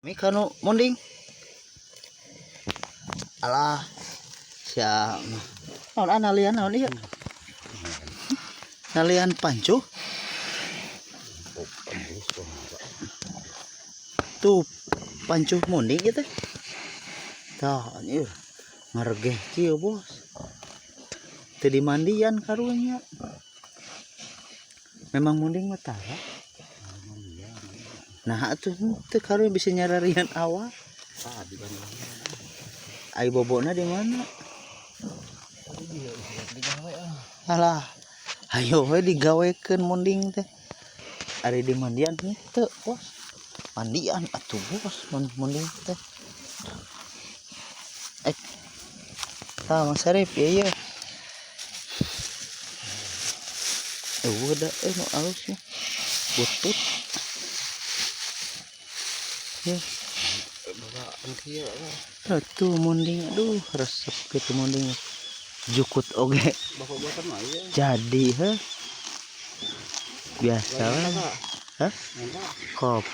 Mikano munding. Alah. Siap. Naon analian naon ieu? Nalian pancu. Tuh pancu munding gitu. Tah ieu ngaregeh kieu bos. Teu dimandian karunya. Memang munding mah tara. Nah atuh teu karunya bisa nyararian awak. Ai bobona di mana? Alah. Ayo we digawekeun munding teh. Ari di mandian teu bos. Mandian atuh bos munding teh. Tah Mas Arif ieu. Udah nu alusnya. Butut. Ya. Tuh munding aduh resep gitu munding. Jukut oge. Jadi biasa lah. Hah? Kop.